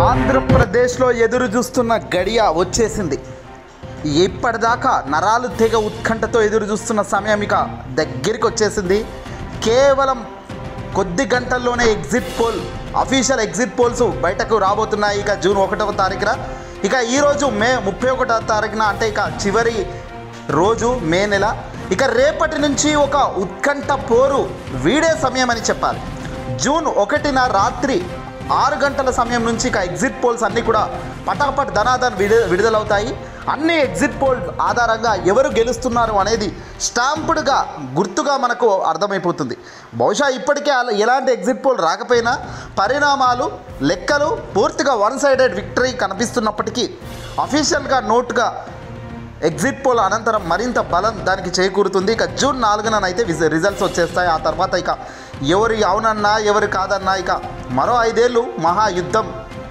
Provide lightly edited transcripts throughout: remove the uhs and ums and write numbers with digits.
ఆంధ్రప్రదేశ్లో ఎదురు చూస్తున్న గడియ వచ్చేసింది. ఇప్పటిదాకా నరాలు తెగ ఉత్కంఠతో ఎదురు చూస్తున్న సమయం ఇక దగ్గరికి వచ్చేసింది. కేవలం కొద్ది గంటల్లోనే అఫీషియల్ ఎగ్జిట్ పోల్స్ బయటకు రాబోతున్నాయి. ఇక జూన్ 1వ తారీఖున, ఇక ఈరోజు మే 31వ తారీఖున, అంటే ఇక చివరి రోజు మే నెల. ఇక రేపటి నుంచి ఒక ఉత్కంఠ పోరు వీడే సమయం అని చెప్పాలి. జూన్ 1న రాత్రి 6 గంటల సమయం నుంచి ఇక ఎగ్జిట్ పోల్స్ అన్నీ కూడా పటాపట్ ధనాధన్ విడుదలవుతాయి. అన్ని ఎగ్జిట్ పోల్ ఆధారంగా ఎవరు గెలుస్తున్నారు అనేది స్టాంపుడ్గా గుర్తుగా మనకు అర్థమైపోతుంది. బహుశా ఇప్పటికే ఎలాంటి ఎగ్జిట్ పోల్ రాకపోయినా పరిణామాలు లెక్కలు పూర్తిగా వన్ సైడెడ్ విక్టరీ కనిపిస్తున్నప్పటికీ అఫీషియల్గా నోట్గా ఎగ్జిట్ పోల్ అనంతరం మరింత బలం దానికి చేకూరుతుంది. ఇక జూన్ 4న రిజల్ట్స్ వచ్చేస్తాయి. ఆ తర్వాత ఇక ఎవరు అవునన్నా ఎవరు కాదన్నా ఇక మరో 5 ఏళ్ళు మహాయుద్ధం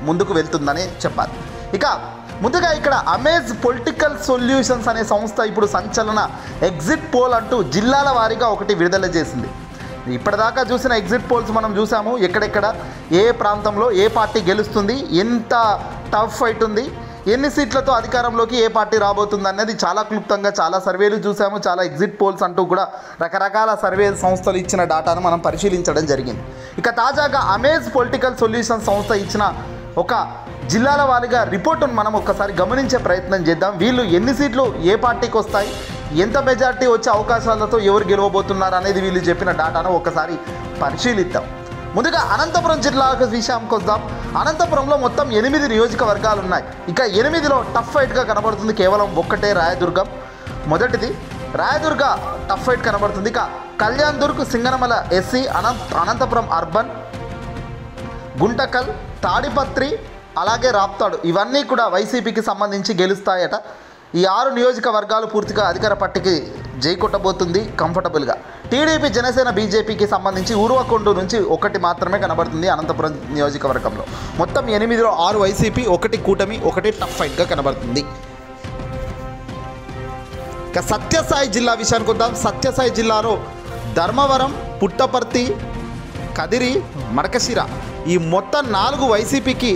ముందుకు వెళ్తుందని చెప్పాలి. ఇక ముందుగా ఇక్కడ అమేజ్ పొలిటికల్ సొల్యూషన్స్ అనే సంస్థ ఇప్పుడు సంచలన ఎగ్జిట్ పోల్ అంటూ జిల్లాల వారీగా ఒకటి విడుదల చేసింది. ఇప్పటిదాకా చూసిన ఎగ్జిట్ పోల్స్ మనం చూసాము. ఎక్కడెక్కడ ఏ ప్రాంతంలో ఏ పార్టీ గెలుస్తుంది, ఎంత టఫ్ ఫైట్ ఉంది, ఎన్ని సీట్లతో అధికారంలోకి ఏ పార్టీ రాబోతుంది అనేది చాలా క్లుప్తంగా చాలా సర్వేలు చూసాము. చాలా ఎగ్జిట్ పోల్స్ అంటూ కూడా రకరకాల సర్వే సంస్థలు ఇచ్చిన డేటాను మనం పరిశీలించడం జరిగింది. ఇక తాజాగా అమేజ్ పొలిటికల్ సొల్యూషన్ సంస్థ ఇచ్చిన ఒక జిల్లాల వారీగా రిపోర్టును మనం ఒక్కసారి గమనించే ప్రయత్నం చేద్దాం. వీళ్ళు ఎన్ని సీట్లు ఏ పార్టీకి వస్తాయి, ఎంత మెజార్టీ వచ్చే అవకాశాలతో ఎవరు గెలవబోతున్నారు అనేది వీళ్ళు చెప్పిన డేటాను ఒక్కసారి పరిశీలిద్దాం. ముందుగా అనంతపురం జిల్లా విషయానికి వద్దాం. అనంతపురంలో మొత్తం 8 నియోజకవర్గాలు ఉన్నాయి. ఇక 8లో టఫ్ ఫైట్గా కనబడుతుంది. కేవలం ఒక్కటే రాయదుర్గం మొదటిది. రాయదుర్గ టఫ్ ఫైట్ కనబడుతుంది. ఇక కళ్యాణ్ దుర్గ్, సింగనమల ఎస్సీ, అనంతపురం అర్బన్, గుంటకల్, తాడిపత్రి, అలాగే రాప్తాడు ఇవన్నీ కూడా వైసీపీకి సంబంధించి గెలుస్తాయట. ఈ 6 నియోజకవర్గాలు పూర్తిగా అధికార పార్టీకి జై కొట్టబోతుంది కంఫర్టబుల్గా. టీడీపీ, జనసేన, బీజేపీకి సంబంధించి ఊరువకొండ నుంచి ఒకటి మాత్రమే కనబడుతుంది అనంతపురం నియోజకవర్గంలో. మొత్తం 8లో 6 వైసీపీ, 1 కూటమి, 1 టఫ్ ఫైట్గా కనబడుతుంది. ఇక సత్యసాయి జిల్లా విషయానికి వద్దాం. సత్యసాయి జిల్లాలో ధర్మవరం, పుట్టపర్తి, కదిరి, మడకశిర ఈ మొత్తం 4 వైసీపీకి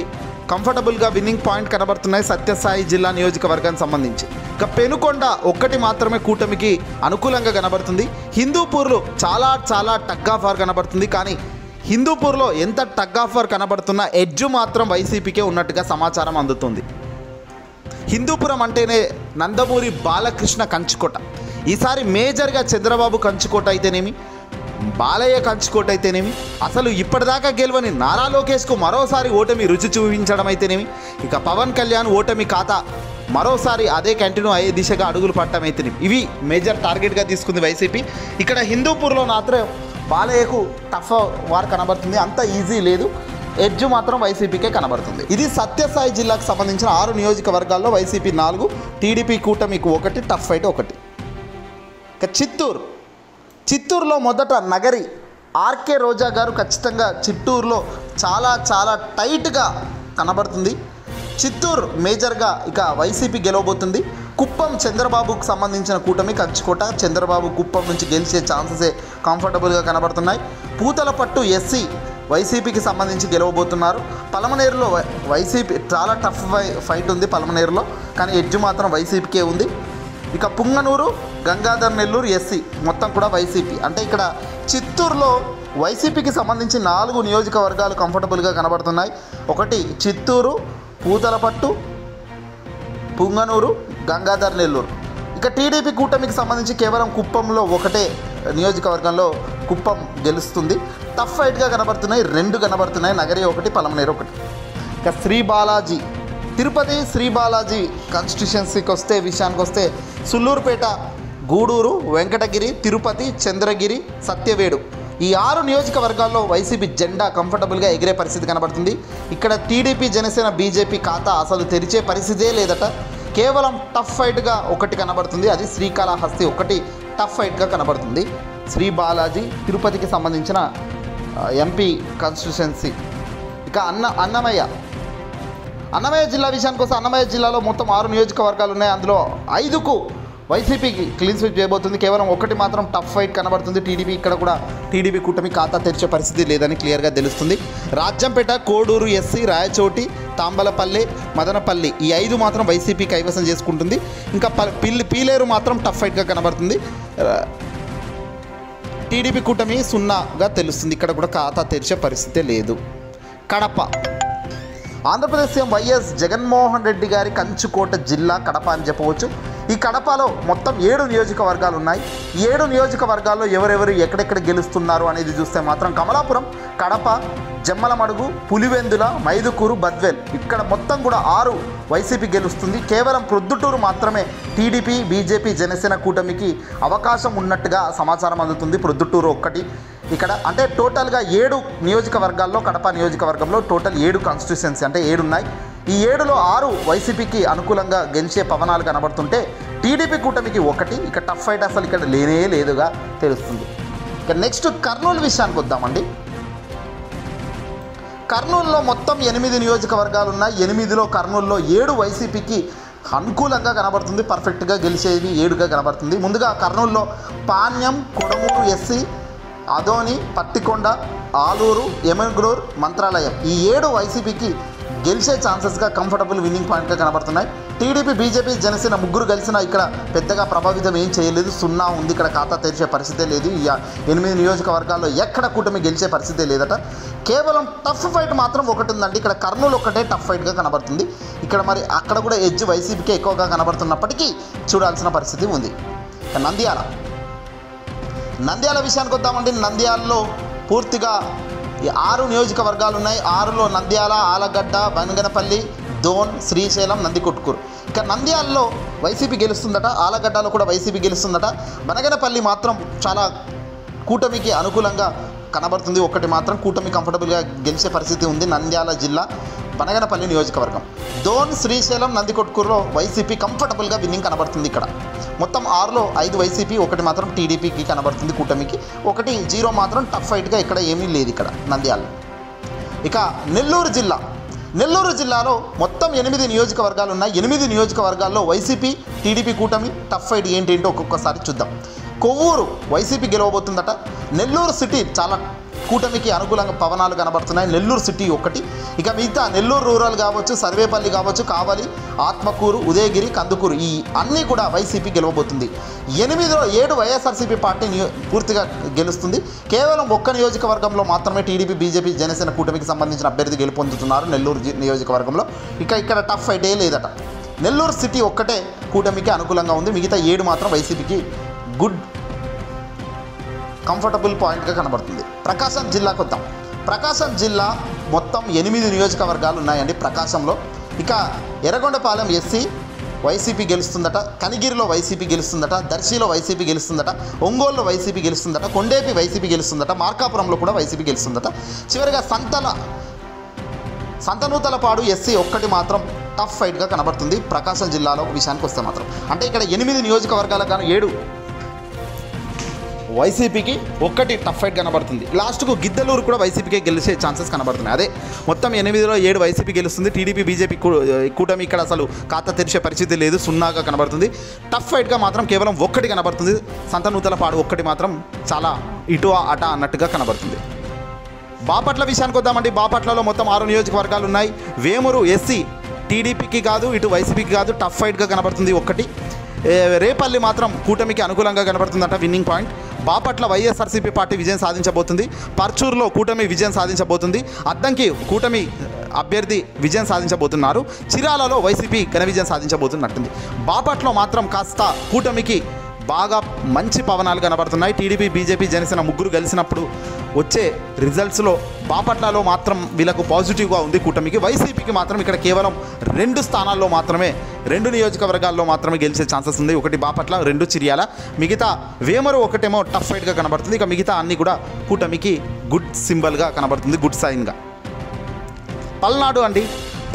కంఫర్టబుల్గా విన్నింగ్ పాయింట్ కనబడుతున్నాయి సత్యసాయి జిల్లా నియోజకవర్గానికి సంబంధించి. ఇక పెనుకొండ 1 మాత్రమే కూటమికి అనుకూలంగా కనబడుతుంది. హిందూపూర్లో చాలా టగ్ ఆఫ్ వార్ కనబడుతుంది. కానీ హిందూపూర్లో ఎంత టగ్ ఆఫ్ వార్ కనబడుతున్నా ఎడ్జ్ మాత్రం వైసీపీకే ఉన్నట్టుగా సమాచారం అందుతుంది. హిందూపురం అంటేనే నందమూరి బాలకృష్ణ కంచుకోట. ఈసారి మేజర్గా చంద్రబాబు కంచుకోట అయితేనేమి, బాలయ్య కంచుకోట అయితేనేమి, అసలు ఇప్పటిదాకా గెలవని నారా లోకేష్కు మరోసారి ఓటమి రుచి చూపించడం అయితేనేమి, ఇక పవన్ కళ్యాణ్ ఓటమి ఖాతా మరోసారి అదే కంటిన్యూ అయ్యే దిశగా అడుగులు పట్టడం అయితేనేమి, ఇవి మేజర్ టార్గెట్గా తీసుకుంది వైసీపీ. ఇక్కడ హిందూపూర్లో మాత్రం బాలయ్యకు టఫ్ వార్ కనబడుతుంది. అంత ఈజీ లేదు, ఎడ్జ్ మాత్రం వైసీపీకే కనబడుతుంది. ఇది సత్యసాయి జిల్లాకు సంబంధించిన 6 నియోజకవర్గాల్లో వైసీపీ 4, టీడీపీ కూటమికి 1, టఫ్ ఫైట్ 1. ఇక చిత్తూరులో మొదట నగరి ఆర్కే రోజా గారు ఖచ్చితంగా చిత్తూరులో చాలా టైట్గా కనబడుతుంది. చిత్తూరు మేజర్గా ఇక వైసీపీ గెలవబోతుంది. కుప్పం చంద్రబాబుకు సంబంధించిన కూటమి కంచుకోట. చంద్రబాబు కుప్పం నుంచి గెలిచే ఛాన్సెసే కంఫర్టబుల్గా కనబడుతున్నాయి. పూతలపట్టు ఎస్సీ వైసీపీకి సంబంధించి గెలవబోతున్నారు. పలమనేరులో వైసీపీ చాలా టఫ్ ఫైట్ ఉంది పలమనేరులో, కానీ ఎడ్జ్ మాత్రం వైసీపీకే ఉంది. ఇక పుంగనూరు, గంగాధర్ నెల్లూరు ఎస్సీ మొత్తం కూడా వైసీపీ. అంటే ఇక్కడ చిత్తూరులో వైసీపీకి సంబంధించి 4 నియోజకవర్గాలు కంఫర్టబుల్గా కనబడుతున్నాయి. 1 చిత్తూరు, పూతలపట్టు, పుంగనూరు, గంగాధర్ నెల్లూరు. ఇక టీడీపీ కూటమికి సంబంధించి కేవలం కుప్పంలో 1 నియోజకవర్గంలో కుప్పం గెలుస్తుంది. టఫ్ ఫైట్గా కనబడుతున్నాయి. 2 కనబడుతున్నాయి, నగరి 1, పలమనేరు 1. ఇక శ్రీ బాలాజీ, తిరుపతి శ్రీ బాలాజీ కాన్స్టిట్యుయెన్సీకి విషయానికి వస్తే సుల్లూరుపేట, గూడూరు, వెంకటగిరి, తిరుపతి, చంద్రగిరి, సత్యవేడు ఈ 6 నియోజకవర్గాల్లో వైసీపీ జెండా కంఫర్టబుల్గా ఎగిరే పరిస్థితి కనబడుతుంది. ఇక్కడ టీడీపీ, జనసేన, బీజేపీ ఖాతా అసలు తెరిచే పరిస్థితే లేదట. కేవలం టఫ్ ఫైట్గా 1 కనబడుతుంది. అది శ్రీకాళహస్తి 1 టఫ్ ఫైట్గా కనబడుతుంది. శ్రీ బాలాజీ తిరుపతికి సంబంధించిన ఎంపీ కాన్స్టిట్యుయెన్సీ. ఇక అన్నమయ్య జిల్లా విషయానికి వస్తే అన్నమయ్య జిల్లాలో మొత్తం 6 నియోజకవర్గాలు ఉన్నాయి. అందులో 5కు వైసీపీకి క్లీన్ స్వీప్ చేయబోతుంది. కేవలం ఒకటి మాత్రం టఫ్ ఫైట్ కనబడుతుంది. టీడీపీ ఇక్కడ కూడా టీడీపీ కూటమి ఖాతా తెరిచే పరిస్థితి లేదని క్లియర్గా తెలుస్తుంది. రాజ్యంపేట, కోడూరు ఎస్సీ, రాయచోటి, తాంబలపల్లి, మదనపల్లి ఈ 5 మాత్రం వైసీపీ కైవసం చేసుకుంటుంది. ఇంకా పీలేరు మాత్రం టఫ్ ఫైట్గా కనబడుతుంది. టీడీపీ కూటమి 0గా తెలుస్తుంది. ఇక్కడ కూడా ఖాతా తెరిచే పరిస్థితి లేదు. కడప, ఆంధ్రప్రదేశ్ సీఎం వైఎస్ జగన్మోహన్ రెడ్డి గారి కంచుకోట జిల్లా కడప అని చెప్పవచ్చు. ఈ కడపలో మొత్తం 7 నియోజకవర్గాలు ఉన్నాయి. 7 నియోజకవర్గాల్లో ఎవరెవరు ఎక్కడెక్కడ గెలుస్తున్నారు అనేది చూస్తే మాత్రం కమలాపురం, కడప, జమ్మలమడుగు, పులివెందుల, మైదుకూరు, బద్వేల్ ఇక్కడ మొత్తం కూడా 6 వైసీపీ గెలుస్తుంది. కేవలం ప్రొద్దుటూరు మాత్రమే టీడీపీ, బీజేపీ, జనసేన కూటమికి అవకాశం ఉన్నట్టుగా సమాచారం అందుతుంది. ప్రొద్దుటూరు ఒక్కటి ఇక్కడ అంటే టోటల్గా 7 నియోజకవర్గాల్లో కడప నియోజకవర్గంలో టోటల్ 7 కాన్స్టిట్యుయెన్సీ అంటే 7 ఉన్నాయి. ఈ 7లో 6 వైసీపీకి అనుకూలంగా గెలిచే పవనాలు కనబడుతుంటే టీడీపీ కూటమికి 1. ఇక టఫ్ ఫైట్ అసలు ఇక్కడ లేనే లేదుగా తెలుస్తుంది. ఇక నెక్స్ట్ కర్నూలు విషయానికి వద్దామండి. కర్నూలులో మొత్తం 8 నియోజకవర్గాలు ఉన్నాయి. 8లో కర్నూలులో 7 వైసీపీకి అనుకూలంగా కనబడుతుంది. పర్ఫెక్ట్గా గెలిచేది 7గా కనబడుతుంది. ముందుగా కర్నూలులో పాణ్యం, కొడమూరు ఎస్సీ, అదోని, పత్తికొండ, ఆలూరు, ఎమగ్రూర్, మంత్రాలయం ఈ 7 వైసీపీకి గెలిచే ఛాన్సెస్గా కంఫర్టబుల్ విన్నింగ్ పాయింట్గా కనబడుతున్నాయి. టీడీపీ, బీజేపీ, జనసేన ముగ్గురు కలిసినా ఇక్కడ పెద్దగా ప్రభావితం ఏం చేయలేదు. 0 ఉంది. ఇక్కడ ఖాతా తెరిచే పరిస్థితే లేదు. ఈ 8 నియోజకవర్గాల్లో ఎక్కడ కూటమి గెలిచే పరిస్థితే లేదట. కేవలం టఫ్ ఫైట్ మాత్రం ఒకటి ఉందండి. ఇక్కడ కర్నూలు ఒకటే టఫ్ ఫైట్గా కనబడుతుంది. ఇక్కడ మరి అక్కడ కూడా ఎడ్జ్ వైసీపీకి ఎక్కువగా కనబడుతున్నప్పటికీ చూడాల్సిన పరిస్థితి ఉంది. నంద్యాల విషయానికి వద్దామండి. నంద్యాలలో పూర్తిగా 6 నియోజకవర్గాలు ఉన్నాయి. 6లో నంద్యాల, ఆలగడ్డ, బనగనపల్లి, దోన్, శ్రీశైలం, నందికొట్కూరు. ఇక నంద్యాలలో వైసీపీ గెలుస్తుందట. ఆలగడ్డలో కూడా వైసీపీ గెలుస్తుందట. బనగనపల్లి మాత్రం చాలా కూటమికి అనుకూలంగా కనబడుతుంది. ఒకటి మాత్రం కూటమి కంఫర్టబుల్గా గెలిచే పరిస్థితి ఉంది. నంద్యాల జిల్లా బనగనపల్లి నియోజకవర్గం. దోన్, శ్రీశైలం, నందికొట్కూరులో వైసీపీ కంఫర్టబుల్గా విన్నింగ్ కనబడుతుంది. ఇక్కడ మొత్తం 6లో 5 వైసీపీ, 1 మాత్రం టీడీపీకి కనబడుతుంది కూటమికి. 1-0 మాత్రం టఫ్ ఫైట్గా ఇక్కడ ఏమీ లేదు ఇక్కడ నంద్యాల. ఇక నెల్లూరు జిల్లాలో మొత్తం 8 నియోజకవర్గాలు ఉన్నాయి. 8 నియోజకవర్గాల్లో వైసీపీ, టీడీపీ కూటమి టఫ్ ఫైట్ ఏంటేంటో ఒక్కొక్కసారి చూద్దాం. కొవ్వూరు వైసీపీ గెలవబోతుందట. నెల్లూరు సిటీ చాలా కూటమికి అనుకూలంగా పవనాలు కనబడుతున్నాయి. నెల్లూరు సిటీ 1. ఇక మిగతా నెల్లూరు రూరల్ కావచ్చు, సర్వేపల్లి కావచ్చు, కావలి, ఆత్మకూరు, ఉదయగిరి, కందుకూరు ఈ అన్నీ కూడా వైసీపీ గెలవబోతుంది. 8లో 7 వైఎస్ఆర్సీపీ పార్టీ పూర్తిగా గెలుస్తుంది. కేవలం 1 నియోజకవర్గంలో మాత్రమే టీడీపీ, బీజేపీ, జనసేన కూటమికి సంబంధించిన అభ్యర్థి గెలుపొందుతున్నారు నెల్లూరు నియోజకవర్గంలో. ఇక్కడ టఫ్ ఫైటే లేదట. నెల్లూరు సిటీ ఒక్కటే కూటమికి అనుకూలంగా ఉంది. మిగతా 7 మాత్రం వైసీపీకి గుడ్ కంఫర్టబుల్ పాయింట్గా కనబడుతుంది. ప్రకాశం జిల్లాకు వద్దాం. ప్రకాశం జిల్లా మొత్తం 8 నియోజకవర్గాలు ఉన్నాయండి ప్రకాశంలో. ఇక ఎర్రగొండపాలెం ఎస్సీ వైసీపీ గెలుస్తుందట. కనిగిరిలో వైసీపీ గెలుస్తుందట. దర్శిలో వైసీపీ గెలుస్తుందట. ఒంగోలులో వైసీపీ గెలుస్తుందట. కొండేపి వైసీపీ గెలుస్తుందట. మార్కాపురంలో కూడా వైసీపీ గెలుస్తుందట. చివరిగా సంతనూతలపాడు ఎస్సీ 1 మాత్రం టఫ్ ఫైట్గా కనబడుతుంది ప్రకాశం జిల్లాలో విషయానికి వస్తే మాత్రం. అంటే ఇక్కడ 8 నియోజకవర్గాల కానీ 7 వైసీపీకి 1 టఫ్ ఫైట్ కనబడుతుంది. లాస్ట్కు గిద్దలూరు కూడా వైసీపీకి గెలిచే ఛాన్సెస్ కనబడుతున్నాయి. అదే మొత్తం 8లో 7 వైసీపీ గెలుస్తుంది. టీడీపీ, బీజేపీ కూటమి ఇక్కడ అసలు ఖాతా తెరిచే పరిస్థితి లేదు. 0గా కనబడుతుంది. టఫ్ ఫైట్గా మాత్రం కేవలం 1 కనబడుతుంది. సంతనూతలపాడు 1 మాత్రం చాలా ఇటు అట అన్నట్టుగా కనబడుతుంది. బాపట్ల విషయానికి వద్దామండి. బాపట్లలో మొత్తం 6 నియోజకవర్గాలు ఉన్నాయి. వేమూరు ఎస్సీ టీడీపీకి కాదు, ఇటు వైసీపీకి కాదు, టఫ్ ఫైట్గా కనబడుతుంది 1. రేపల్లి మాత్రం కూటమికి అనుకూలంగా కనబడుతుందట winning point. Bapatla YSRCP party విజయం సాధించబోతుంది. పర్చూరులో కూటమి విజయం సాధించబోతుంది. అద్దంకి కూటమి అభ్యర్థి విజయం సాధించబోతున్నారు. చిరాలలో వైసీపీ ఘన విజయం సాధించబోతున్నట్టుంది. బాపట్లో మాత్రం కాస్త కూటమికి బాగా మంచి పవనాలు కనబడుతున్నాయి. టీడీపీ, బీజేపీ, జనసేన ముగ్గురు కలిసినప్పుడు వచ్చే రిజల్ట్స్లో బాపట్లలో మాత్రం వీళ్ళకు పాజిటివ్గా ఉంది కూటమికి. వైసీపీకి మాత్రం ఇక్కడ కేవలం 2 స్థానాల్లో మాత్రమే 2 నియోజకవర్గాల్లో మాత్రమే గెలిచే ఛాన్సెస్ ఉంది. 1 బాపట్ల, 2 చిర్యాల. మిగతా వేమరు 1 టఫ్ ఫైట్గా కనబడుతుంది. ఇక మిగతా అన్నీ కూడా కూటమికి గుడ్ సింబల్గా కనబడుతుంది, గుడ్ సైన్గా. పల్నాడు అండి.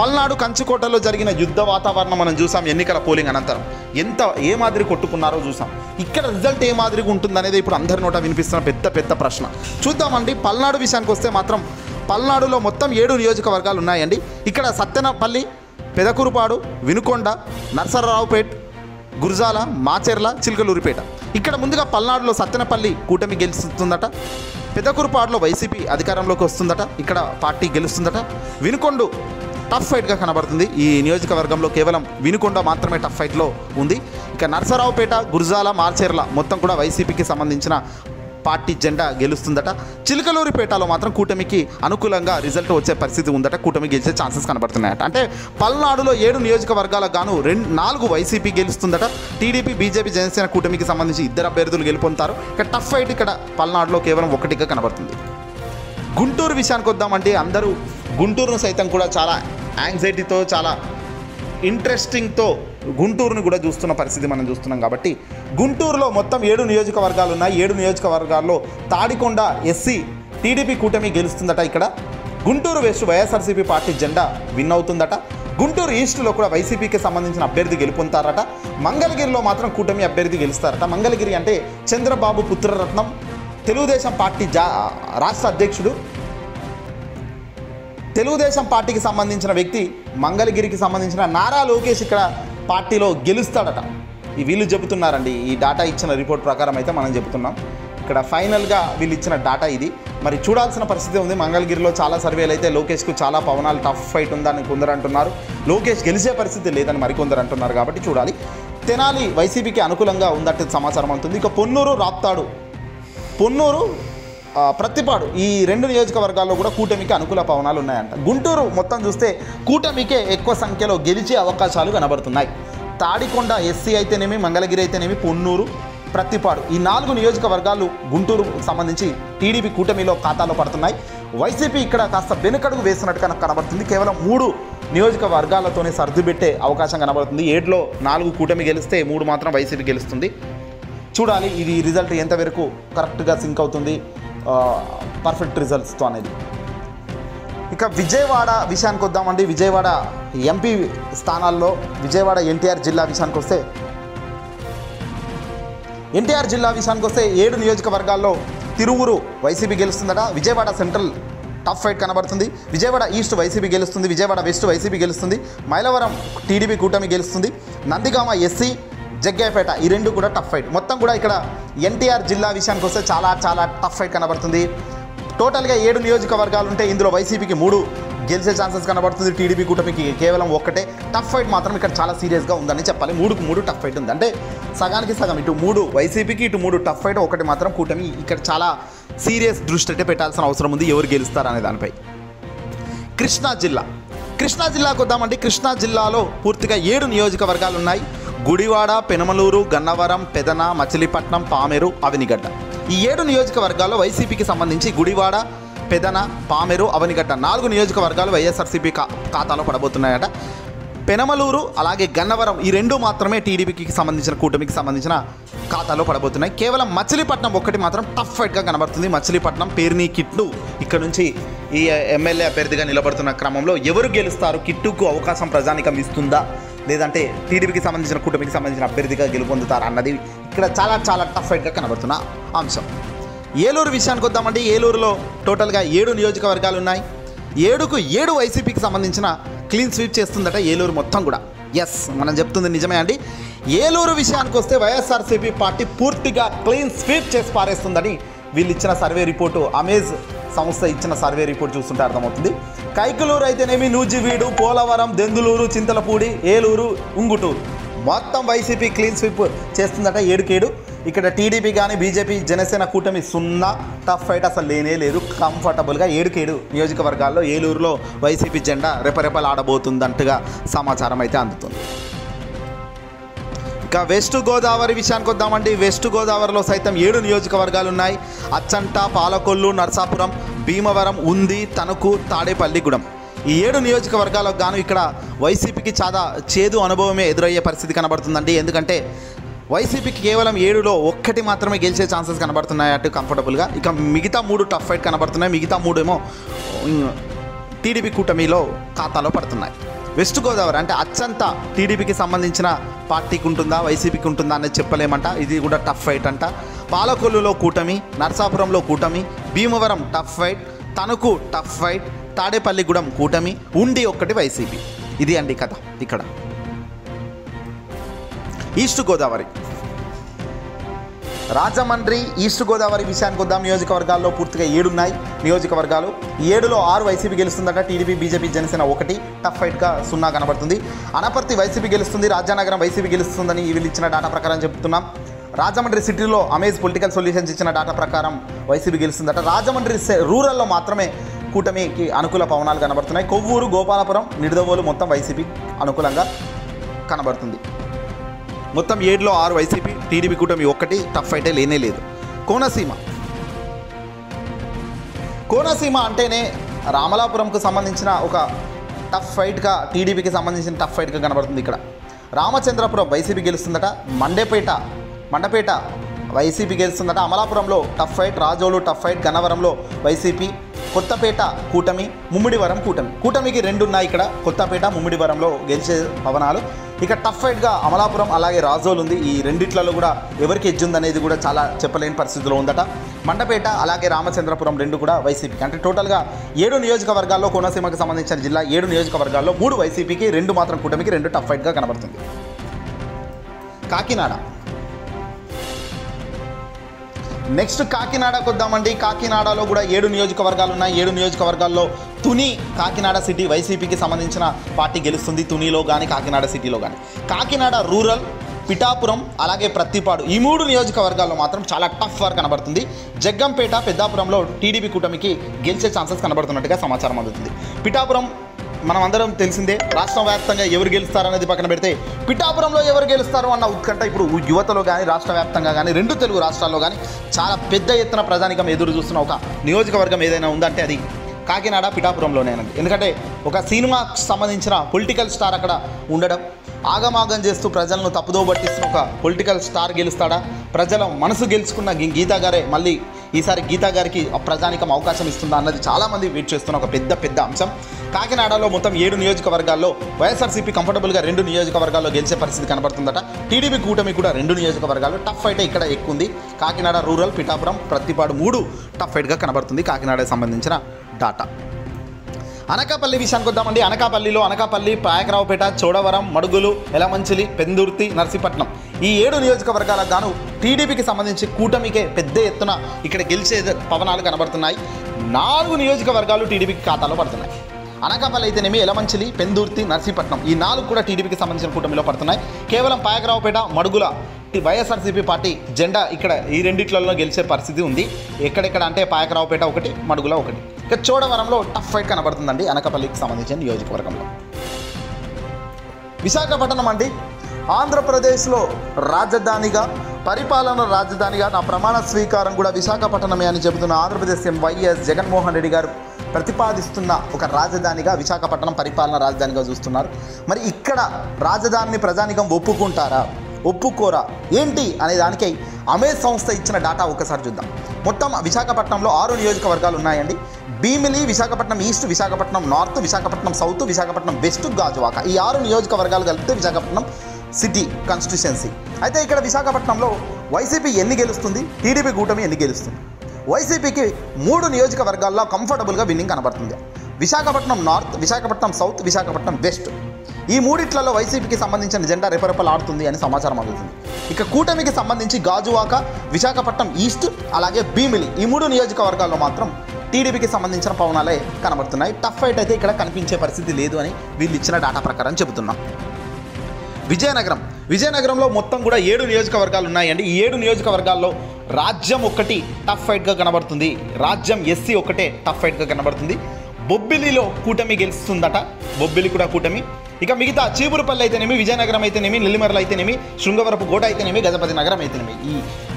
పల్నాడు కంచుకోటలో జరిగిన యుద్ధ వాతావరణం మనం చూసాం. ఎన్నికల పోలింగ్ అనంతరం ఏ మాదిరి కొట్టుకున్నారో చూసాం. ఇక్కడ రిజల్ట్ ఏ మాదిరిగా ఉంటుందనేది ఇప్పుడు అందరి నోట వినిపిస్తున్న పెద్ద ప్రశ్న. చూద్దామండి. పల్నాడు విషయానికి వస్తే మాత్రం పల్నాడులో మొత్తం 7 నియోజకవర్గాలు ఉన్నాయండి. ఇక్కడ సత్తెనపల్లి, పెదకూరుపాడు, వినుకొండ, నర్సరావుపేట్, గురజాల, మాచెర్ల, చిలకలూరిపేట. ఇక్కడ ముందుగా పల్నాడులో సత్తెనపల్లి కూటమి గెలుస్తుందట. పెదకూరుపాడులో వైసీపీ అధికారంలోకి వస్తుందట. ఇక్కడ పార్టీ గెలుస్తుందట. వినుకొండ టఫ్ ఫైట్గా కనబడుతుంది. ఈ నియోజకవర్గంలో కేవలం వినుకొండ మాత్రమే టఫ్ ఫైట్లో ఉంది. ఇక నరసరావుపేట, గురజాల, మాచెర్ల మొత్తం కూడా వైసీపీకి సంబంధించిన పార్టీ జెండా గెలుస్తుందట. చిలకలూరిపేటలో మాత్రం కూటమికి అనుకూలంగా రిజల్ట్ వచ్చే పరిస్థితి ఉందట. కూటమి గెలిచే ఛాన్సెస్ కనబడుతున్నాయట. అంటే పల్నాడులో 7 నియోజకవర్గాలకు గాను 4 వైసీపీ గెలుస్తుందట. టీడీపీ, బీజేపీ, జనసేన కూటమికి సంబంధించి 2 అభ్యర్థులు గెలుపొందుతారు. ఇక టఫ్ ఫైట్ ఇక్కడ పల్నాడులో కేవలం 1గా కనబడుతుంది. గుంటూరు విషయానికి వద్దామంటే అందరూ గుంటూరును సైతం కూడా చాలా యాంగ్జైటీతో, చాలా ఇంట్రెస్టింగ్తో గుంటూరుని కూడా చూస్తున్న పరిస్థితి మనం చూస్తున్నాం. కాబట్టి గుంటూరులో మొత్తం 7 నియోజకవర్గాలు ఉన్నాయి. 7 నియోజకవర్గాల్లో తాడికొండ ఎస్సీ టీడీపీ కూటమి గెలుస్తుందట. ఇక్కడ గుంటూరు వెస్ట్ వైఎస్ఆర్సీపీ పార్టీ జెండా విన్ అవుతుందట. గుంటూరు ఈస్ట్లో కూడా వైసీపీకి సంబంధించిన అభ్యర్థి గెలుపొందుతారట. మంగళగిరిలో మాత్రం కూటమి అభ్యర్థి గెలుస్తారట. మంగళగిరి అంటే చంద్రబాబు పుత్రరత్నం, తెలుగుదేశం పార్టీ రాష్ట్ర అధ్యక్షుడు, తెలుగుదేశం పార్టీకి సంబంధించిన వ్యక్తి. మంగళగిరికి సంబంధించిన నారా లోకేష్ ఇక్కడ పార్టీలో గెలుస్తాడట. వీళ్ళు చెబుతున్నారండి. ఈ డాటా ఇచ్చిన రిపోర్ట్ ప్రకారం అయితే మనం చెబుతున్నాం. ఇక్కడ ఫైనల్గా వీళ్ళు ఇచ్చిన డాటా ఇది. మరి చూడాల్సిన పరిస్థితి ఉంది. మంగళగిరిలో చాలా సర్వేలు అయితే లోకేష్కు చాలా పవనాలు, టఫ్ ఫైట్ ఉందని కొందరు అంటున్నారు. లోకేష్ గెలిచే పరిస్థితి లేదని మరికొందరు అంటున్నారు. కాబట్టి చూడాలి. తెనాలి వైసీపీకి అనుకూలంగా ఉందంటే సమాచారం అవుతుంది. ఇక పొన్నూరు, రాప్తాడు, పొన్నూరు, ప్రత్తిపాడు ఈ 2 నియోజకవర్గాల్లో కూడా కూటమికి అనుకూల పవనాలు ఉన్నాయంట. గుంటూరు మొత్తం చూస్తే కూటమికే ఎక్కువ సంఖ్యలో గెలిచే అవకాశాలు కనబడుతున్నాయి. తాడికొండ ఎస్సీ అయితేనేమి, మంగళగిరి అయితేనేమి, పొన్నూరు, ప్రత్తిపాడు ఈ 4 నియోజకవర్గాలు గుంటూరు సంబంధించి టీడీపీ కూటమిలో ఖాతాలో పడుతున్నాయి. వైసీపీ ఇక్కడ కాస్త వెనుకడుగు వేసినట్టు కనబడుతుంది. కేవలం 3 నియోజకవర్గాలతోనే సర్దుపెట్టే అవకాశం కనబడుతుంది. 7లో 4 కూటమి గెలిస్తే 3 మాత్రం వైసీపీ గెలుస్తుంది. చూడాలి ఇది రిజల్ట్ ఎంతవరకు కరెక్ట్గా సింక్ అవుతుంది పర్ఫెక్ట్ రిజల్ట్స్తో అనేది. ఇక విజయవాడ విషయానికి వద్దామండి. విజయవాడ ఎంపీ స్థానాల్లో విజయవాడ ఎన్టీఆర్ జిల్లా విషయానికి వస్తే 7 నియోజకవర్గాల్లో తిరువురు వైసీపీ గెలుస్తుందట. విజయవాడ సెంట్రల్ టఫ్ ఫైట్ కనబడుతుంది. విజయవాడ ఈస్ట్ వైసీపీ గెలుస్తుంది. విజయవాడ వెస్ట్ వైసీపీ గెలుస్తుంది. మైలవరం టీడీపీ కూటమి గెలుస్తుంది. నందిగామ ఎస్సీ, జగ్గయ్యపేట ఈ 2 కూడా టఫ్ ఫైట్. మొత్తం కూడా ఇక్కడ ఎన్టీఆర్ జిల్లా విషయానికి వస్తే చాలా చాలా టఫ్ ఫైట్ కనబడుతుంది. టోటల్గా 7 నియోజకవర్గాలు ఉంటే ఇందులో వైసీపీకి 3 గెలిచే ఛాన్సెస్ కనబడుతుంది. టీడీపీ కూటమికి కేవలం 1. టఫ్ ఫైట్ మాత్రం ఇక్కడ చాలా సీరియస్గా ఉందని చెప్పాలి. 3కు 3 టఫ్ ఫైట్ ఉంది. అంటే సగానికి సగం. ఇటు 3 వైసీపీకి, ఇటు 3 టఫ్ ఫైట్, 1 మాత్రం కూటమి. ఇక్కడ చాలా సీరియస్ దృష్టి అయితే పెట్టాల్సిన అవసరం ఉంది ఎవరు గెలుస్తారనే దానిపై. కృష్ణా జిల్లాకు వద్దామంటే కృష్ణా జిల్లాలో పూర్తిగా 7 నియోజకవర్గాలు ఉన్నాయి. గుడివాడ, పెనమలూరు, గన్నవరం, పెదన, మచిలీపట్నం, పామేరు, అవనిగడ్డ ఈ 7 నియోజకవర్గాల్లో వైసీపీకి సంబంధించి గుడివాడ, పెదన, పామేరు, అవనిగడ్డ 4 నియోజకవర్గాలు వైఎస్ఆర్సీపీ ఖాతాలో పడబోతున్నాయట. పెనమలూరు అలాగే గన్నవరం ఈ 2 మాత్రమే టీడీపీకి సంబంధించిన కూటమికి సంబంధించిన ఖాతాలో పడబోతున్నాయి. కేవలం మచిలీపట్నం 1 మాత్రం టఫ్ ఫైట్గా కనబడుతుంది. మచిలీపట్నం పేర్ని కిట్టు ఇక్కడ నుంచి ఈ ఎమ్మెల్యే అభ్యర్థిగా నిలబడుతున్న క్రమంలో ఎవరు గెలుస్తారు, కిట్టుకు అవకాశం ప్రజానికం ఇస్తుందా, లేదంటే టీడీపీకి సంబంధించిన కూటమికి సంబంధించిన అభ్యర్థిగా గెలుపొందుతారా అన్నది ఇక్కడ చాలా చాలా టఫ్ ఫైట్గా కనబడుతున్న అంశం. ఏలూరు విషయానికి వద్దామంటే ఏలూరులో టోటల్గా 7 నియోజకవర్గాలు ఉన్నాయి. 7కు 7 వైసీపీకి సంబంధించిన క్లీన్ స్వీప్ చేస్తుందట ఏలూరు మొత్తం కూడా. ఎస్, మనం చెప్తుంది నిజమే అండి. ఏలూరు విషయానికి వస్తే వైఎస్ఆర్సీపీ పార్టీ పూర్తిగా క్లీన్ స్వీప్ చేసి పారేస్తుందని వీళ్ళు ఇచ్చిన సర్వే రిపోర్టు, అమేజ్ సంస్థ ఇచ్చిన సర్వే రిపోర్ట్ చూస్తుంటే అర్థమవుతుంది. కైకలూరు అయితేనేమి, నూజివీడు, పోలవరం, దెందులూరు, చింతలపూడి, ఏలూరు, ఉంగుటూరు మొత్తం వైసీపీ క్లీన్ స్వీప్ చేస్తుందట 7కు 7. ఇక్కడ టీడీపీ కానీ బీజేపీ జనసేన కూటమి 0 టఫ్ ఫైట్ అసలు లేనే లేదు. కంఫర్టబుల్గా 7కు 7 నియోజకవర్గాల్లో ఏలూరులో వైసీపీ జెండా రెపరెపలాడబోతుందంటగా సమాచారం అయితే అందుతుంది. ఇక వెస్ట్ గోదావరి విషయానికి వద్దామండి. వెస్ట్ గోదావరిలో సైతం 7 నియోజకవర్గాలు ఉన్నాయి. అచ్చంట, పాలకొల్లు, నర్సాపురం, భీమవరం, ఉండి, తణుకు, తాడేపల్లిగూడెం ఈ 7 నియోజకవర్గాలకు గాను ఇక్కడ వైసీపీకి చాలా చేదు అనుభవమే ఎదురయ్యే పరిస్థితి కనబడుతుందండి. ఎందుకంటే వైసీపీకి కేవలం 7లో 1 మాత్రమే గెలిచే ఛాన్సెస్ కనబడుతున్నాయి అటు కంఫర్టబుల్గా. ఇక మిగతా 3 టఫ్ ఫైట్ కనబడుతున్నాయి. మిగతా 3 ఏమో టీడీపీ కూటమిలో ఖాతాలో పడుతున్నాయి. వెస్ట్ గోదావరి అంటే అచ్చంత టీడీపీకి సంబంధించిన పార్టీకి ఉంటుందా, వైసీపీకి ఉంటుందా అనేది చెప్పలేమంట. ఇది కూడా టఫ్ ఫైట్ అంట. పాలకొల్లులో కూటమి, నర్సాపురంలో కూటమి, Bhimavaram tough fight, Tanuku tough fight, Tadepalligudem కూటమి, ఉండి 1 వైసీపీ. ఇది అండి కథ ఇక్కడ. ఈస్ట్ గోదావరి. రాజమండ్రి, ఈస్ట్ గోదావరి విషయానికి వద్దాం. నియోజకవర్గాల్లో పూర్తిగా 7 ఉన్నాయి నియోజకవర్గాలు. 7లో 6 వైసీపీ గెలుస్తుందట. టీడీపీ, బీజేపీ, జనసేన 1 టఫ్ ఫైట్గా 0 కనబడుతుంది. అనపర్తి వైసీపీ గెలుస్తుంది, రాజానగరం వైసీపీ గెలుస్తుందని వీళ్ళు ఇచ్చిన డేటా ప్రకారం చెప్తున్నాం. రాజమండ్రి సిటీలో అమేజ్ పొలిటికల్ సొల్యూషన్స్ ఇచ్చిన డేటా ప్రకారం వైసీపీ గెలుస్తుందట. రాజమండ్రి రూరల్లో మాత్రమే కూటమికి అనుకూల పవనాలు కనబడుతున్నాయి. కొవ్వూరు, గోపాలపురం, నిడదవోలు మొత్తం వైసీపీ అనుకూలంగా కనబడుతుంది. మొత్తం 7లో 6 వైసీపీ, టీడీపీ కూటమి 1 టఫ్ ఫైటే లేనే లేదు. కోనసీమ అంటేనే రామలాపురంకు సంబంధించిన ఒక టఫ్ ఫైట్గా, టీడీపీకి సంబంధించిన టఫ్ ఫైట్గా కనబడుతుంది. ఇక్కడ రామచంద్రపురం వైసీపీ గెలుస్తుందట. మండపేట వైసీపీ గెలుస్తుందట. అమలాపురంలో tough fight, Razole tough fight, గన్నవరంలో వైసీపీ, కొత్తపేట కూటమి, ముమ్మిడివరం కూటమికి 2 ఉన్నాయి ఇక్కడ. కొత్తపేట, ముమ్మిడివరంలో గెలిచే పవనాలు. ఇక టఫ్ ఫైట్గా అమలాపురం అలాగే రాజోలు ఉంది. ఈ రెండిట్లలో కూడా ఎవరికి ఎడ్జ్ ఉందనేది కూడా చాలా చెప్పలేని పరిస్థితిలో ఉందట. మండపేట అలాగే రామచంద్రపురం 2 కూడా వైసీపీకి. అంటే టోటల్గా 7 నియోజకవర్గాల్లో, కోనసీమకు సంబంధించిన జిల్లా 7 నియోజకవర్గాల్లో 3 వైసీపీకి, 2 మాత్రం కూటమికి, 2 టఫ్ ఫైట్గా కనబడుతుంది. కాకినాడ. నెక్స్ట్ కాకినాడకు వద్దామండి. కాకినాడలో కూడా 7 నియోజకవర్గాలు ఉన్నాయి. 7 నియోజకవర్గాల్లో తుని, కాకినాడ సిటీ వైసీపీకి సంబంధించిన పార్టీ గెలుస్తుంది. తునిలో కానీ, కాకినాడ సిటీలో కానీ. కాకినాడ రూరల్, పిఠాపురం అలాగే ప్రత్తిపాడు, ఈ 3 నియోజకవర్గాల్లో మాత్రం చాలా టఫ్ వార్ కనబడుతుంది. జగ్గంపేట, పెద్దాపురంలో టీడీపీ కూటమికి గెలిచే ఛాన్సెస్ కనబడుతున్నట్టుగా సమాచారం అందుతుంది. పిఠాపురం మనం అందరం తెలిసిందే. రాష్ట్ర వ్యాప్తంగా ఎవరు గెలుస్తారనేది పక్కన పెడితే పిఠాపురంలో ఎవరు గెలుస్తారు అన్న ఉత్కంఠ ఇప్పుడు యువతలో కానీ, రాష్ట్ర వ్యాప్తంగా కానీ, 2 తెలుగు రాష్ట్రాల్లో కానీ చాలా పెద్ద ఎత్తున ప్రజానికం ఎదురు చూస్తున్న ఒక నియోజకవర్గం ఏదైనా ఉందంటే అది కాకినాడ, పిఠాపురంలోనేనండి. ఎందుకంటే ఒక సినిమాకు సంబంధించిన పొలిటికల్ స్టార్ అక్కడ ఉండడం, ఆగమాగం చేస్తూ ప్రజలను తప్పుదో పట్టిస్తున్న ఒక పొలిటికల్ స్టార్ గెలుస్తాడా? ప్రజల మనసు గెలుచుకున్న గీతా గారే మళ్ళీ ఈసారి గీతా గారికి ప్రజానికం అవకాశం ఇస్తుందా అన్నది చాలామంది వెయిట్ చేస్తున్న ఒక పెద్ద అంశం. కాకినాడలో మొత్తం 7 నియోజకవర్గాల్లో వైఎస్ఆర్సీపీ కంఫర్టబుల్గా 2 నియోజకవర్గాల్లో గెలిచే పరిస్థితి కనబడుతుందట. టీడీపీ కూటమి కూడా 2 నియోజకవర్గాలు. టఫ్ ఫైటే ఇక్కడ ఎక్కువ ఉంది. కాకినాడ రూరల్, పిఠాపురం, ప్రత్తిపాడు 3 టఫ్ ఫైట్గా కనబడుతుంది కాకినాడకు సంబంధించిన డాటా. అనకాపల్లి విషయానికి వద్దామండి. అనకాపల్లి, పాయకరావుపేట, చోడవరం, మడుగులు, ఎలమంచిలి, పెందుర్తి, నర్సీపట్నం, ఈ 7 నియోజకవర్గాలకు గాను టీడీపీకి సంబంధించి కూటమికే పెద్ద ఎత్తున ఇక్కడ గెలిచే పవనాలు కనబడుతున్నాయి. 4 నియోజకవర్గాలు టీడీపీకి ఖాతాలో పడుతున్నాయి. అనకాపల్లి అయితేనేమి, ఎలమంచిలి, పెందుర్తి, నర్సీపట్నం, ఈ 4 కూడా టీడీపీకి సంబంధించిన కూటమిలో పడుతున్నాయి. కేవలం పాయకరావుపేట, మడుగుల వైఎస్ఆర్సీపీ పార్టీ జెండా ఇక్కడ ఈ రెండిట్లలో గెలిచే పరిస్థితి ఉంది. ఎక్కడెక్కడ అంటే పాయకరావుపేట 1, మడుగుల 1. ఇక చోడవరంలో టఫ్ ఫైట్ కనబడుతుందండి అనకాపల్లికి సంబంధించిన నియోజకవర్గంలో. విశాఖపట్నం అండి. ఆంధ్రప్రదేశ్లో పరిపాలన రాజధానిగా నా ప్రమాణ స్వీకారం కూడా విశాఖపట్నమే అని చెబుతున్న ఆంధ్రప్రదేశ్ సీఎం వైఎస్ జగన్మోహన్ రెడ్డి గారు ప్రతిపాదిస్తున్న ఒక రాజధానిగా విశాఖపట్నం పరిపాలన రాజధానిగా చూస్తున్నారు. మరి ఇక్కడ రాజధానిని ప్రజానికం ఒప్పుకోరా ఏంటి అనే దానికై అమేజ్ సంస్థ ఇచ్చిన డాటా ఒకసారి చూద్దాం. మొత్తం విశాఖపట్నంలో 6 నియోజకవర్గాలు ఉన్నాయండి. Bheemili, Visakhapatnam east, Visakhapatnam north, Visakhapatnam south, Visakhapatnam west, Gajuwaka, ఈ 6 నియోజకవర్గాలు కలిపితే విశాఖపట్నం సిటీ కాన్స్టిట్యుయెన్సీ. అయితే ఇక్కడ విశాఖపట్నంలో వైసీపీ ఎన్ని గెలుస్తుంది, టీడీపీ కూటమి ఎన్ని గెలుస్తుంది? వైసీపీకి 3 నియోజకవర్గాల్లో కంఫర్టబుల్గా విన్నింగ్ కనబడుతుంది. Visakhapatnam north, Visakhapatnam south, Visakhapatnam west, ఈ 3 వైసీపీకి సంబంధించిన జెండా రెపరెపలాడుతుంది అని సమాచారం అందుతుంది. ఇక కూటమికి సంబంధించి గాజువాక, విశాఖపట్నం ఈస్ట్ అలాగే భీమిలి, ఈ 3 నియోజకవర్గాల్లో మాత్రం టీడీపీకి సంబంధించిన పవనాలే కనబడుతున్నాయి. టఫ్ ఫైట్ అయితే ఇక్కడ కనిపించే పరిస్థితి లేదు అని వీళ్ళు ఇచ్చిన డాటా ప్రకారం చెబుతున్నాం. విజయనగరంలో మొత్తం కూడా 7 నియోజకవర్గాలు ఉన్నాయండి. ఈ 7 నియోజకవర్గాల్లో రాజ్యం 1 టఫ్ ఫైట్గా కనబడుతుంది. రాజ్యం ఎస్సీ 1 టఫ్ ఫైట్గా కనబడుతుంది. బొబ్బిలిలో కూటమి గెలుస్తుందట, బొబ్బిలి కూడా కూటమి. ఇక మిగతా చీపురుపల్లి అయితేనేమి, విజయనగరం అయితేనేమి, నెల్లిమర్ల అయితేనేమి, శృంగవరపు కోట అయితేనేమి, గజపతి నగరం అయితేనేమి, ఈ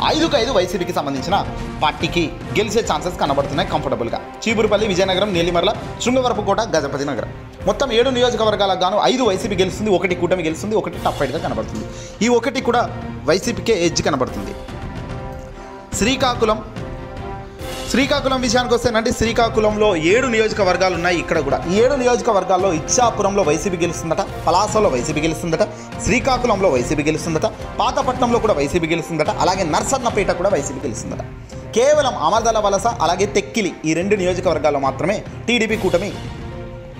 5 వైసీపీకి సంబంధించిన పార్టీకి గెలిచే ఛాన్సెస్ కనబడుతున్నాయి కంఫర్టబుల్గా. చీపురుపల్లి, విజయనగరం, నెల్లిమర్ల, శృంగవరపు కోట, గజపతి నగరం, మొత్తం 7 నియోజకవర్గాలకు గాను 5 వైసీపీ గెలుస్తుంది, 1 కూటమి గెలుస్తుంది, 1 టఫ్ ఫైట్గా కనబడుతుంది. ఈ 1 కూడా వైసీపీకే ఎడ్జ్ కనబడుతుంది. శ్రీకాకుళం విషయానికి వస్తేనంటే శ్రీకాకుళంలో 7 నియోజకవర్గాలు ఉన్నాయి. ఇక్కడ కూడా ఈ 7 నియోజకవర్గాల్లో ఇచ్చాపురంలో వైసీపీ గెలుస్తుందట, పలాసలో వైసీపీ గెలుస్తుందట, శ్రీకాకుళంలో వైసీపీ గెలుస్తుందట, పాతపట్నంలో కూడా వైసీపీ గెలుస్తుందట, అలాగే నర్సన్నపేట కూడా వైసీపీ గెలుస్తుందట. కేవలం అమర్దల వలస అలాగే తెక్కిలి, ఈ 2 నియోజకవర్గాల్లో మాత్రమే టీడీపీ కూటమి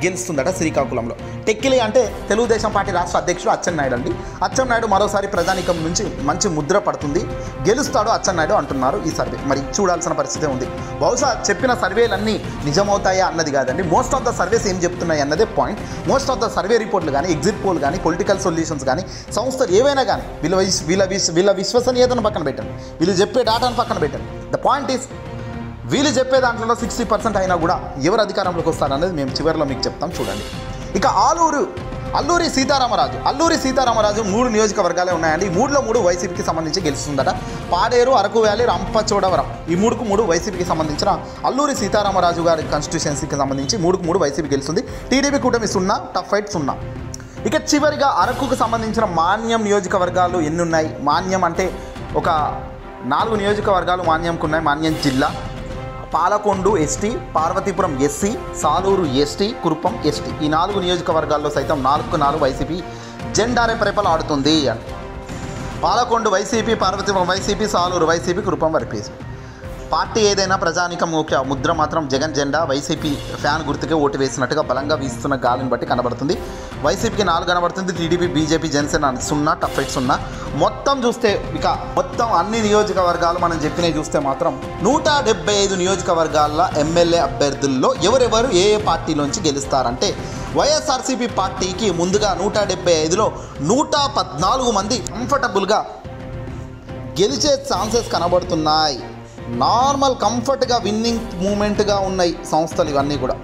గెలుస్తుందట శ్రీకాకుళంలో. టెక్కిలి అంటే తెలుగుదేశం పార్టీ రాష్ట్ర అధ్యక్షుడు అచ్చెన్నాయుడు అండి. అచ్చెన్నాయుడు మరోసారి ప్రజానీకం నుంచి మంచి ముద్ర పడుతుంది, గెలుస్తాడు అచ్చెన్నాయుడు అంటున్నారు ఈ సర్వే. మరి చూడాల్సిన పరిస్థితి ఉంది. బహుశా చెప్పిన సర్వేలన్నీ నిజమవుతాయా అన్నది కాదండి, మోస్ట్ ఆఫ్ ద సర్వేస్ ఏం చెప్తున్నాయి అన్నదే point. Most of the survey రిపోర్ట్లు కానీ, ఎగ్జిట్ పోల్ కానీ, పొలిటికల్ సొల్యూషన్స్ కానీ, సంస్థలు ఏవైనా కానీ వీళ్ళ విశ్వసనీయతను పక్కన పెట్టండి, వీళ్ళు చెప్పే డేటాను పక్కన పెట్టండి. ద పాయింట్ ఈస్ వీళ్ళు చెప్పే దాంట్లో 60% అయినా కూడా ఎవరు అధికారంలోకి వస్తారనేది మేము చివరిలో మీకు చెప్తాం, చూడండి. ఇక అల్లూరి సీతారామరాజు 3 నియోజకవర్గాలే ఉన్నాయండి. ఈ 3లో 3 వైసీపీకి సంబంధించి గెలుస్తుందట. పాడేరు, అరకు వ్యాలీ, రంపచోడవరం ఈ 3కు 3 వైసీపీకి సంబంధించిన అల్లూరి సీతారామరాజు గారి కాన్స్టిట్యూషన్సీకి సంబంధించి 3కు 3 వైసీపీ గెలుస్తుంది. టీడీపీ కూటమి 0, టఫ్ ఫైట్ 0. ఇక చివరిగా అరకుకు సంబంధించిన మాన్యం నియోజకవర్గాలు ఎన్ని ఉన్నాయి? మాన్యం అంటే ఒక 4 నియోజకవర్గాలు మాన్యంకు ఉన్నాయి. మాన్యం జిల్లా, Palakonda ST, Parvathipuram SC, Salur ST, Kurupam ST ఈ 4 నియోజకవర్గాల్లో సైతం 4 వైసీపీ జెండా రెపరెపలు ఆడుతుంది అని. పాలకొండు వైసీపీ, పార్వతీపురం వైసీపీ, సాలూరు వైసీపీ, కురుపం వైసీపీ. పార్టీ ఏదైనా ప్రజానికం ముద్ర మాత్రం జగన్ జెండా. వైసీపీ ఫ్యాన్ గుర్తుకే ఓటు వేసినట్టుగా బలంగా వీస్తున్న గాలిని బట్టి కనబడుతుంది. వైసీపీకి 4 కనబడుతుంది. TDP, BJP, Janasena 0, tough fight 0. మొత్తం చూస్తే మొత్తం అన్ని నియోజకవర్గాలు మనం చెప్పినవి చూస్తే మాత్రం 175 నియోజకవర్గాల ఎమ్మెల్యే అభ్యర్థుల్లో ఎవరెవరు ఏ పార్టీలోంచి గెలుస్తారంటే వైఎస్ఆర్సీపీ పార్టీకి ముందుగా 175లో 114 మంది కంఫర్టబుల్గా గెలిచే ఛాన్సెస్ కనబడుతున్నాయి. నార్మల్ కంఫర్ట్గా విన్నింగ్ మూమెంట్గా ఉన్నాయి సంస్థలు ఇవన్నీ కూడా.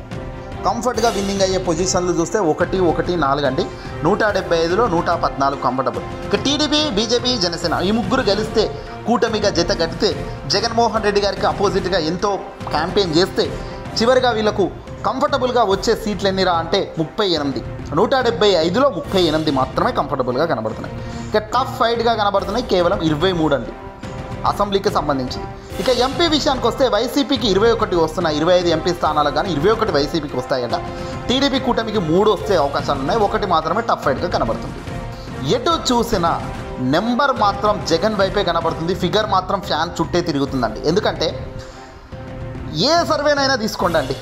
కంఫర్ట్గా విన్నింగ్ అయ్యే పొజిషన్లు చూస్తే 1, 1, 4 అండి. 175లో 114 కంఫర్టబుల్. ఇక టీడీపీ, బీజేపీ, జనసేన ఈ 3 గెలిస్తే కూటమిగా జత కడితే జగన్మోహన్ రెడ్డి గారికి అపోజిట్గా ఎంతో క్యాంపెయిన్ చేస్తే చివరిగా వీళ్ళకు కంఫర్టబుల్గా వచ్చే సీట్లు ఎన్నిరా అంటే 38. 175లో 38 మాత్రమే కంఫర్టబుల్గా కనబడుతున్నాయి. ఇక టఫ్ ఫైట్గా కనబడుతున్నాయి కేవలం 23 అండి అసెంబ్లీకి సంబంధించి. ఇక ఎంపీ విషయానికి వస్తే వైసీపీకి 21 వస్తున్నాయి. 25 ఎంపీ స్థానాలు కానీ 21 వైసీపీకి వస్తాయట. టీడీపీ కూటమికి 3 వస్తే అవకాశాలు ఉన్నాయి. 1 మాత్రమే టఫ్ ఫైట్గా కనబడుతుంది. ఎటు చూసినా నెంబర్ మాత్రం జగన్ వైపే కనబడుతుంది. ఫిగర్ మాత్రం ఫ్యాన్ చుట్టే తిరుగుతుందండి. ఎందుకంటే ఏ సర్వేనైనా తీసుకోండి,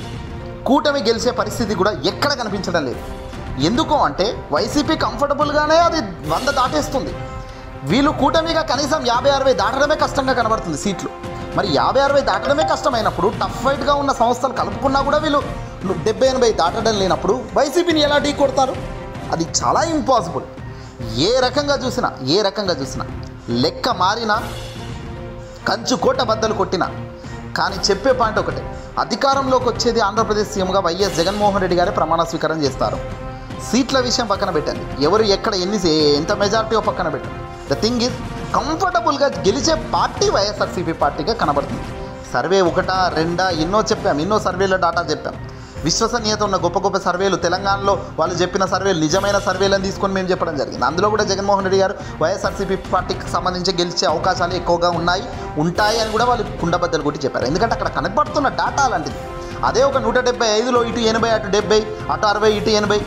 కూటమి గెలిచే పరిస్థితి కూడా ఎక్కడ కనిపించడం లేదు. ఎందుకు అంటే వైసీపీ కంఫర్టబుల్గానే అది 100 దాటేస్తుంది. వీళ్ళు కూటమిగా కనీసం 50-60 దాటడమే కష్టంగా కనబడుతుంది సీట్లు. మరి 50-60 దాటడమే కష్టమైనప్పుడు టఫ్ ఫైట్గా ఉన్న సంస్థలు కలుపుకున్నా కూడా వీళ్ళు 70-80 దాటడం లేనప్పుడు వైసీపీని ఎలా ఢీ కొడతారు? అది చాలా ఇంపాసిబుల్. ఏ రకంగా చూసినా లెక్క మారినా, కంచు కోట బద్దలు కొట్టినా కానీ చెప్పే పాయింట్ ఒకటే, అధికారంలోకి వచ్చేది ఆంధ్రప్రదేశ్ సీఎంగా వైఎస్ జగన్మోహన్ రెడ్డి గారే ప్రమాణ స్వీకారం చేస్తారు. సీట్ల విషయం పక్కన పెట్టండి, ఎవరు ఎక్కడ ఎంత మెజారిటీయో పక్కన పెట్టండి. ద థింగ్ ఈజ్ కంఫర్టబుల్గా గెలిచే పార్టీ వైఎస్ఆర్సీపీ పార్టీగా కనబడుతుంది. సర్వే 1, 2 ఎన్నో చెప్పాం, ఎన్నో సర్వేల డాటా చెప్పాం. విశ్వసనీయత ఉన్న గొప్ప సర్వేలు తెలంగాణలో వాళ్ళు చెప్పిన సర్వేలు నిజమైన సర్వేలను తీసుకొని మేము చెప్పడం జరిగింది. అందులో కూడా జగన్మోహన్ రెడ్డి గారు వైఎస్ఆర్సీపీ పార్టీకి సంబంధించి గెలిచే అవకాశాలు ఎక్కువగా ఉంటాయి అని కూడా వాళ్ళు కుండబద్దలు కొట్టి చెప్పారు. ఎందుకంటే అక్కడ కనబడుతున్న డాటా అలాంటిది. అదే ఒక 175లో ఇటు 80, అటు 70, అటు 60, ఇటు 80,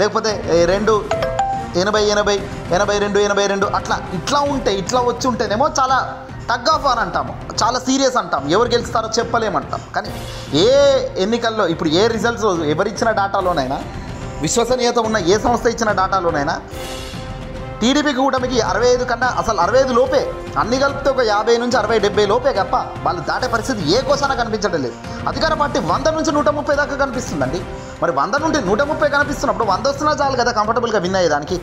లేకపోతే 2 80, 82, 82 ఇట్లా వచ్చి ఉంటేనేమో చాలా టగ్ ఆఫ్ వార్ అంటాము, చాలా సీరియస్ అంటాం, ఎవరు గెలుస్తారో చెప్పలేమంటాం. కానీ ఏ ఎన్నికల్లో ఇప్పుడు ఏ రిజల్ట్స్ ఎవరిచ్చిన డేటాలోనైనా, విశ్వసనీయత ఉన్న ఏ సంస్థ ఇచ్చిన డేటాలోనైనా టీడీపీ కూటమికి 65 కన్నా అసలు 65 లోపే, అన్ని కలిపితే ఒక 50 నుంచి 60, 70 లోపే తప్ప వాళ్ళు దాటే పరిస్థితి ఏ కోసాన కనిపించడం లేదు. అధికార పార్టీ 100 నుంచి 130 దాకా కనిపిస్తుందండి. మరి 100 నుండి 130 కనిపిస్తున్నప్పుడు 100 వస్తున్నా చాలు కదా కంఫర్టబుల్గా విన్ అయ్యేదానికి.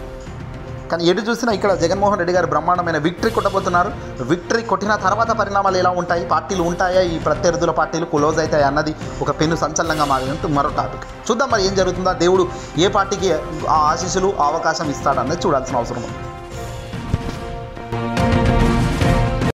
కానీ ఎటు చూసినా ఇక్కడ జగన్మోహన్ రెడ్డి గారు బ్రహ్మాండమైన విక్టరీ కొట్టబోతున్నారు. విక్టరీ కొట్టిన తర్వాత పరిణామాలు ఎలా ఉంటాయి, పార్టీలు ఉంటాయా, ఈ ప్రత్యర్థుల పార్టీలు క్లోజ్ అవుతాయి అన్నది ఒక పెను సంచలనంగా మారినట్టు మరో టాపిక్. చూద్దాం మరి ఏం జరుగుతుందా, దేవుడు ఏ పార్టీకి ఆ ఆశీస్సులు అవకాశం ఇస్తాడన్నది చూడాల్సిన అవసరం ఉంది.